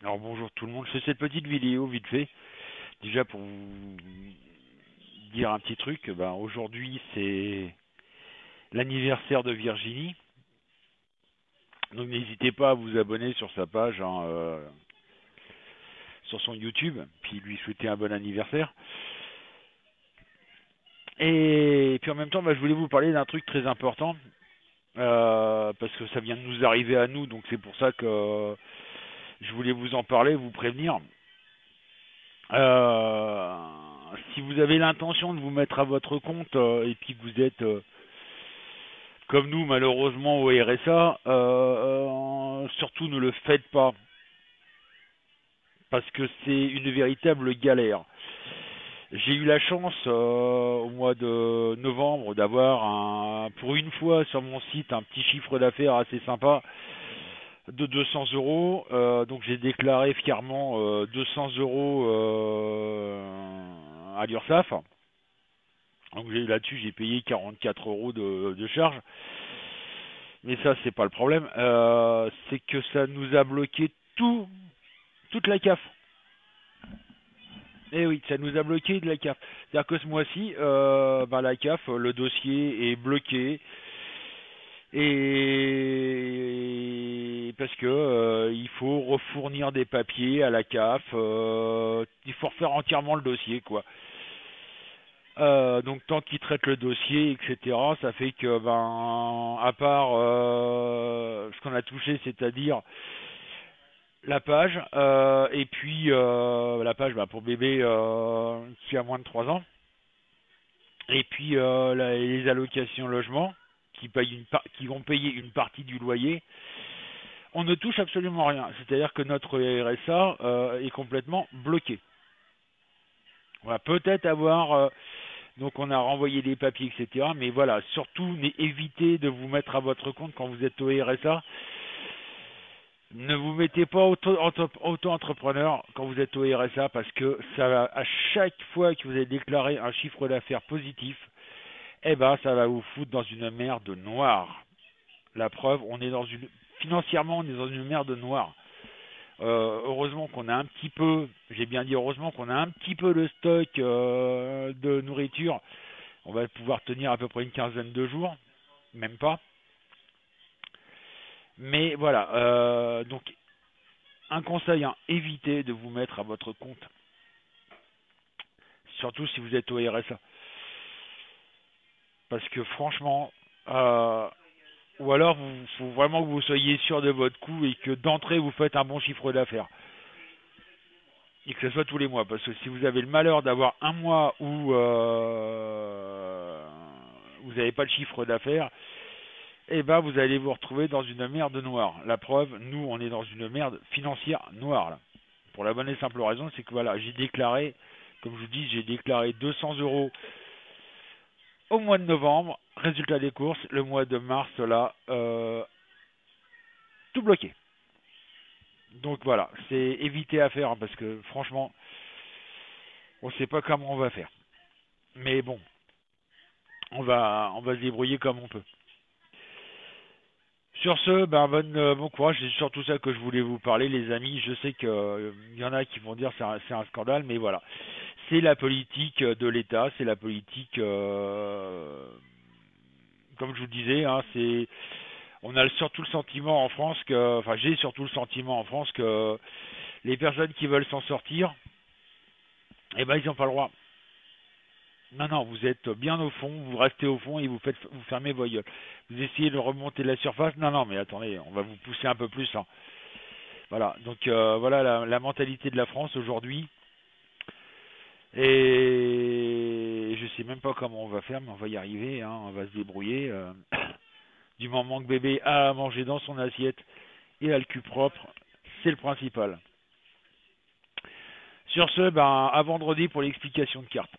Alors bonjour tout le monde, je fais cette petite vidéo vite fait, déjà pour vous dire un petit truc. Ben, aujourd'hui c'est l'anniversaire de Virginie, donc n'hésitez pas à vous abonner sur sa page, sur son YouTube, puis lui souhaiter un bon anniversaire. Et puis en même temps, je voulais vous parler d'un truc très important, parce que ça vient de nous arriver à nous, donc c'est pour ça que je voulais vous en parler, vous prévenir. Euh, Si vous avez l'intention de vous mettre à votre compte et puis que vous êtes comme nous malheureusement au RSA, surtout ne le faites pas parce que c'est une véritable galère. J'ai eu la chance au mois de novembre d'avoir pour une fois sur mon site un petit chiffre d'affaires assez sympa de 200 euros. Donc j'ai déclaré fièrement 200 euros à l'URSSAF. Donc là-dessus, j'ai payé 44 euros de charge. Mais ça, c'est pas le problème. C'est que ça nous a bloqué toute la CAF. Eh oui, ça nous a bloqué de la CAF. C'est-à-dire que ce mois-ci, la CAF, le dossier est bloqué. Et parce que il faut refournir des papiers à la CAF, il faut refaire entièrement le dossier, quoi. Donc tant qu'ils traitent le dossier, etc., ça fait que à part ce qu'on a touché, c'est-à-dire la page, et puis la page pour bébé qui a moins de 3 ans, et puis les allocations logement qui vont payer une partie du loyer, on ne touche absolument rien. C'est-à-dire que notre RSA est complètement bloqué. On va peut-être avoir donc on a renvoyé des papiers, etc. Mais voilà, surtout évitez de vous mettre à votre compte quand vous êtes au RSA. Ne vous mettez pas auto-entrepreneur quand vous êtes au RSA parce que ça va, à chaque fois que vous avez déclaré un chiffre d'affaires positif, eh ben ça va vous foutre dans une merde noire. La preuve, financièrement on est dans une merde noire. Heureusement qu'on a un petit peu, j'ai bien dit heureusement qu'on a un petit peu de stock de nourriture. On va pouvoir tenir à peu près une quinzaine de jours, même pas. Mais voilà, donc un conseil, hein, évitez de vous mettre à votre compte, surtout si vous êtes au RSA. Parce que franchement, ou alors il faut vraiment que vous soyez sûr de votre coup et que d'entrée vous faites un bon chiffre d'affaires. Et que ce soit tous les mois. Parce que si vous avez le malheur d'avoir un mois où vous n'avez pas de chiffre d'affaires, eh ben vous allez vous retrouver dans une merde noire. La preuve, nous on est dans une merde financière noire là. Pour la bonne et simple raison, c'est que voilà, j'ai déclaré, comme je vous dis, j'ai déclaré 200 euros au mois de novembre. Résultat des courses, le mois de mars là, tout bloqué. Donc voilà, c'est éviter à faire hein, parce que franchement, on ne sait pas comment on va faire. Mais bon, on va se débrouiller comme on peut. Sur ce, bon courage, c'est surtout ça que je voulais vous parler, les amis. Je sais qu'il y en a qui vont dire c'est un scandale, mais voilà. C'est la politique de l'État, c'est la politique, comme je vous disais, hein, on a surtout le sentiment en France que, enfin j'ai surtout le sentiment en France que les personnes qui veulent s'en sortir, eh ben ils n'ont pas le droit. Non, non, vous êtes bien au fond, vous restez au fond et vous fermez vos gueules. Vous essayez de remonter la surface, non, non, mais attendez, on va vous pousser un peu plus. Hein. Voilà, donc voilà la mentalité de la France aujourd'hui. Et je sais même pas comment on va faire, mais on va y arriver, hein, on va se débrouiller. Du moment que bébé a à manger dans son assiette et a le cul propre, c'est le principal. Sur ce, à vendredi pour l'explication de carte.